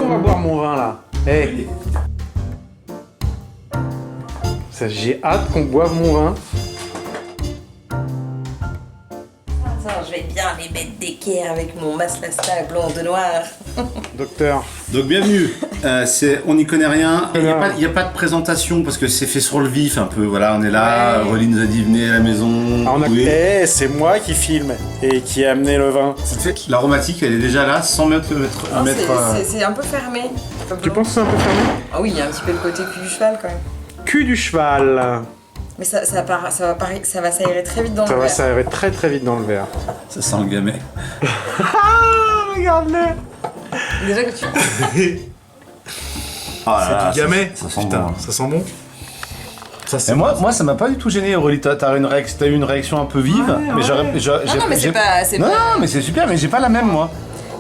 qu'on va boire mon vin là? Hey. J'ai hâte qu'on boive mon vin. Attends, je vais bien les mettre d'équerre avec mon maslasta blond de noir. Docteur. Donc bienvenue, on n'y connaît rien, il n'y a pas de présentation parce que c'est fait sur le vif un peu, voilà, on est là, Ouais. Rolly nous a dit venez à la maison. Oui. C'est moi qui filme et qui ai amené le vin. L'aromatique elle est déjà là sans mettre... C'est un peu fermé. Tu penses que c'est un peu fermé? Ah oui, il y a un petit peu le côté cul du cheval quand même. Cul du cheval. Mais ça va s'aérer très vite dans Ça le va verre. s'aérer très très vite dans le verre. Ça sent le gamet. Ah, regarde-le. Déjà que tu... Ah là là, Du gamet. ça sent Putain, bon. ça sent bon. Ça, Et moi ça m'a pas du tout gêné, Rolly, t'as eu une réaction un peu vive, mais ouais. Non, mais c'est pas... Non, mais c'est super, mais j'ai pas la même moi.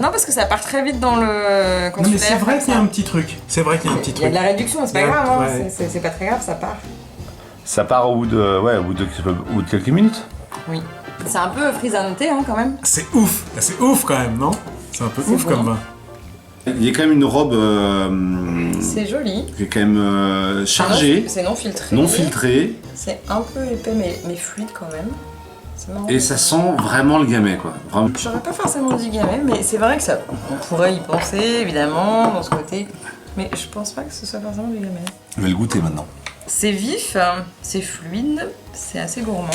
Non, parce que ça part très vite dans le... Quand Non, tu mais c'est l'aères vrai comme qu'il y a ça. un petit truc. C'est vrai qu'il y a un petit Il y a truc. de la réduction, mais c'est pas Ouais, grave, hein. ouais. C'est pas très grave, ça part. Ça part au bout de quelques minutes. Oui. C'est un peu frise à noter, hein, quand même. C'est ouf. C'est ouf quand même, non? C'est un peu ouf bon. comme vin. Il y a quand même une robe C'est joli. qui est quand même chargée, C'est non filtré. non filtrée, C'est un peu épais, mais fluide quand même. C'est marrant. et ça sent vraiment le gamet quoi. Vraiment. J'aurais pas forcément dit gamet, mais c'est vrai que ça... On pourrait y penser, évidemment, dans ce côté. Mais je pense pas que ce soit forcément du gamet. Je vais le goûter maintenant. C'est vif, c'est fluide, c'est assez gourmand.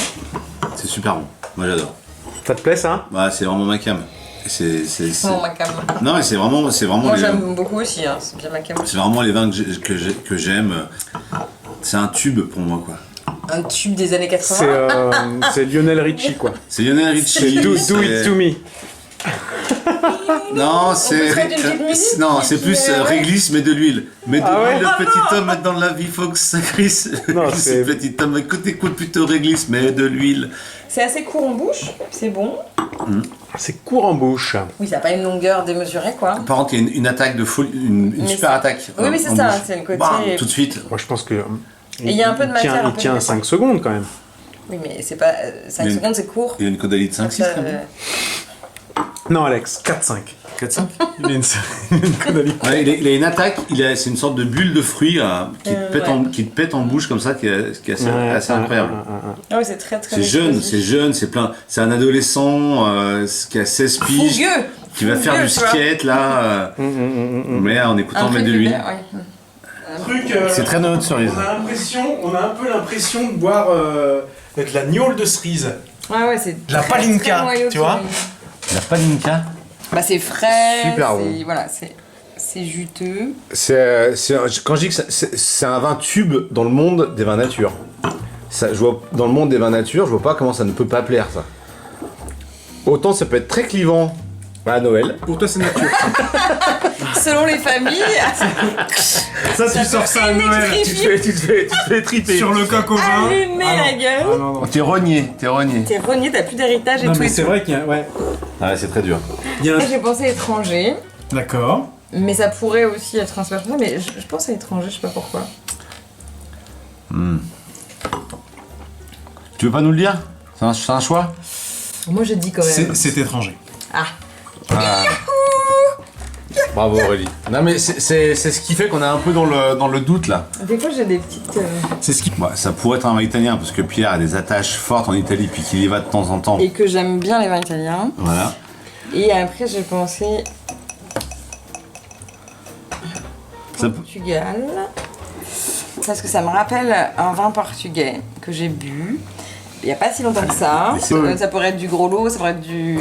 C'est super bon. Moi j'adore. Ça te plaît ça? Bah, c'est vraiment ma cam. C'est... Oh, ma cam. Non mais c'est vraiment Moi les... j'aime beaucoup aussi, hein. C'est bien ma cam. C'est vraiment les vins que j'aime. C'est un tube pour moi quoi. Un tube des années 80. C'est Lionel Richie quoi. C'est Lionel Richie. Do c'est- it to me. Non, c'est peut se mettre une petite musique non, qui- c'est qui- plus ouais. réglisse mais de l'huile. Mais de Ah ouais? l'huile, le petit homme dans la vie, faut que ça crisse. Non, C'est c'est- petit homme, écoute plutôt réglisse mais de l'huile. C'est assez court en bouche, c'est bon. C'est court en bouche. Oui, ça n'a pas une longueur démesurée, quoi. Par contre, il y a une attaque de folie, une Mais super c'est- attaque. Oui, mais c'est en ça, bouche. c'est le côté- Bam, tout de suite. Moi je pense que. Et il y a un peu de matière, un Il peu tient de 5 secondes quand même. Oui, mais c'est pas... 5 Mais- secondes, c'est court. Il y a une caudalie de 5-6 Ça, très bien. Non Alex, 4-5. 4-5. Il a une caudalie. Ouais, il a une attaque, c'est une sorte de bulle de fruits qui te pète en bouche comme ça, qui est assez incroyable. Ah oui, c'est très très C'est jeune, explosif. c'est plein. C'est un adolescent qui a 16 piges, Fougueux. qui va faire du Fougueux, tu vois. skate là, mais en écoutant Un mettre truc de l'huile. vert, ouais. Truc, C'est très de notre cerise. on a un peu l'impression de boire de la gnôle de cerise. Ouais, ouais, c'est La très, palinka, très noyau tu vois. cerise. La palinka. Bah c'est frais, Super c'est- bon. voilà, c'est juteux. Quand je dis que c'est un vin tube dans le monde des vins nature. Dans le monde des vins nature, je vois pas comment ça ne peut pas plaire ça. Autant ça peut être très clivant à Noël. Pour toi c'est nature. Selon les familles, Ça tu sors ça à Noël. Tu te fais triper. Sur le coq au vin. allumer Ah non. la gueule. Ah non, non. T'es rogné. T'es rogné, t'as plus d'héritage et Non tout. mais et c'est tout. vrai qu'il y a. Ouais. Ah, c'est très dur. Il y a un... Moi, j'ai pensé étranger, D'accord. mais ça pourrait aussi être un super mais je pense à étranger, je sais pas pourquoi. Tu veux pas nous le dire? C'est un choix? Moi je dis quand même. C'est étranger. Ah. Bravo Aurélie. Non mais c'est ce qui fait qu'on est un peu dans le doute là. Des fois j'ai des petites. C'est ce qui. Bah, ça pourrait être un vin italien parce que Pierre a des attaches fortes en Italie puis qu'il y va de temps en temps. Et que j'aime bien les vins italiens. Voilà. Et après j'ai pensé Ça- Portugal. Parce que ça me rappelle un vin portugais que j'ai bu. Il n'y a pas si longtemps que ça. Ça pourrait être du gros lot, ça pourrait être du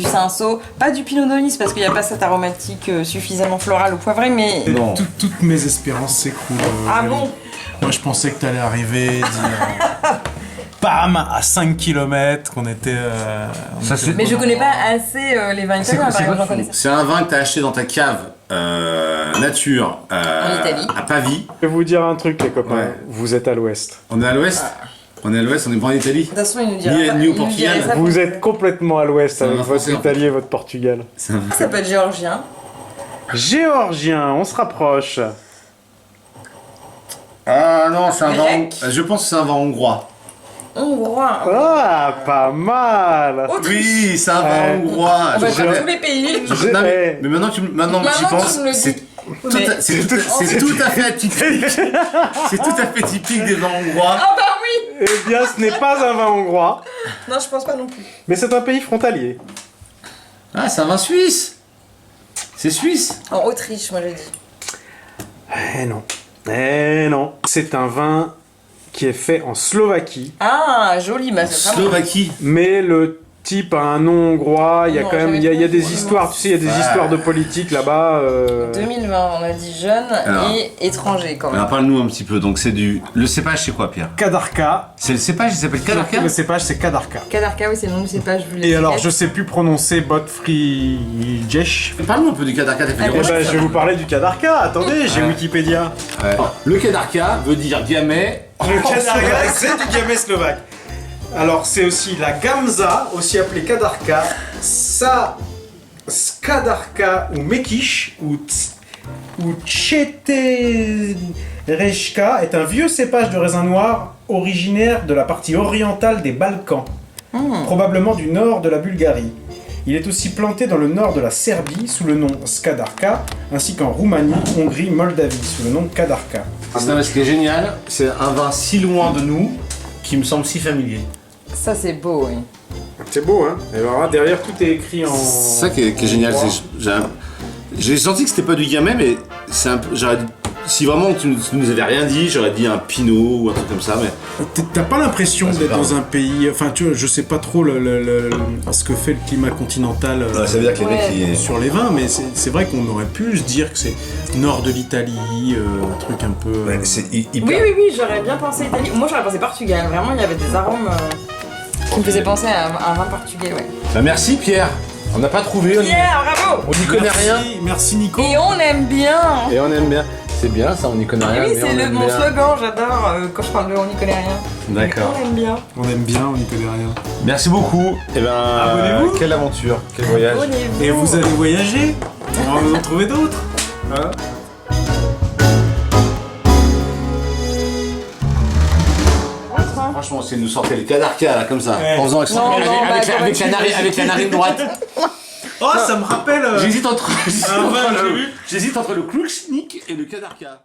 cinsault. Pas du pinot nonis parce qu'il n'y a pas cette aromatique suffisamment florale ou poivrée, mais... Non. Toutes mes espérances s'écroulent. Ah bon? Moi je pensais que t'allais arriver, dire. Bam, à 5 km, qu'on était. Ça, c'est- Mais je connais pas assez les vins italiens, par exemple, j'en connais ça. C'est un vin que t'as acheté dans ta cave nature En Italie. à Pavie. Je vais vous dire un truc, les copains. Ouais. Vous êtes à l'ouest. On est à l'ouest. On est à l'ouest, on est pas en Italie. De toute façon, il nous dirait Ni- pas- ni au il nous Portugal. dirait ça Vous pour- êtes complètement à l'ouest C'est un avec vin votre français, en Italie et votre Portugal. C'est un- Ça peut être géorgien. Géorgien, on se rapproche. Ah non, c'est un vin. Grec. Je pense que c'est un vin hongrois. Hongrois. Ah, pas mal. Autriche. Oui, c'est un vin hongrois. On va Je dans connais- tous les pays. Non, mais maintenant que j'y Maintenant que pense, tu me le dis. c'est C'est tout à fait atypique. C'est tout à fait typique des vins hongrois. Ah bah oui. Eh bien, ce n'est pas un vin hongrois, Non, je pense pas non plus. mais c'est un pays frontalier. Ah, c'est un vin suisse. C'est suisse. En Autriche, moi j'ai dit. Eh non. C'est un vin qui est fait en Slovaquie, Ah, joli, bah c'est vraiment... Slovaquie. mais le type a un nom hongrois. Il y a Non, quand même, il y a des histoires. Tu sais, il y a des histoires de politique là-bas. 2020, on a dit jeune Alors. et étranger quand même. Alors parle-nous un petit peu. Donc c'est du. Le cépage, c'est quoi, Pierre? Kadarka. C'est le cépage, il s'appelle Kadarka. Le cépage, c'est Kadarka. Kadarka, oui, c'est le nom du cépage. je voulais Et alors, l'étiquette. je sais plus prononcer Botfrijesh. Parle-nous un peu du Kadarka, t'as fait des Eh ben, recherches. je vais vous parler du Kadarka. Attendez, j'ai Ouais. Wikipédia. Ouais. Le Kadarka veut dire gamay. Le Kadarka, c'est du gamay slovaque. Alors, c'est aussi la Gamza, aussi appelée Kadarka, Skadarka ou Mekish ou Cheterejka est un vieux cépage de raisin noir originaire de la partie orientale des Balkans, probablement du nord de la Bulgarie. Il est aussi planté dans le nord de la Serbie sous le nom Skadarka, ainsi qu'en Roumanie, Hongrie, Moldavie sous le nom Kadarka. Ce qui est génial, c'est un vin si loin de nous qui me semble si familier. Ça, c'est beau, oui. C'est beau, hein? Et alors là, derrière, tout est écrit en... C'est ça qui est génial. J'ai senti que c'était pas du gamay, mais c'est un peu. Si vraiment tu nous avais rien dit, j'aurais dit un pinot ou un truc comme ça, mais. T'as pas l'impression Ah, c'est d'être grave. dans un pays... Enfin, tu vois, je sais pas trop ce que fait le climat continental Ça veut dire que les mecs, ils. sur les vins, mais c'est vrai qu'on aurait pu se dire que c'est nord de l'Italie, un truc un peu... Ouais, c'est hyper. Oui, j'aurais bien pensé Italie. Moi, j'aurais pensé Portugal. Vraiment, il y avait des arômes qui me faisaient penser à un vin portugais, ouais. Bah, merci Pierre. On n'a pas trouvé. Yeah, bravo. On n'y connaît rien. Merci Nico. Et on aime bien. Et on aime bien. C'est bien ça, on n'y connaît rien. oui, mais c'est on aime mon bien. slogan, j'adore quand je parle de on n'y connaît rien. D'accord. On aime bien. On aime bien, on n'y connaît rien. Merci beaucoup. Et ben. Abonnez-vous. Quelle aventure, quel voyage. Abonnez-vous. Et vous allez voyager. On va vous en trouver d'autres. Hein? Franchement, si elle nous sortait le Kadarka là comme ça, Ouais. en faisant Non, avec la narine droite. Oh, ça me rappelle J'hésite entre un vin que j'ai vu. J'hésite entre le Kluxnik et le Kadarka.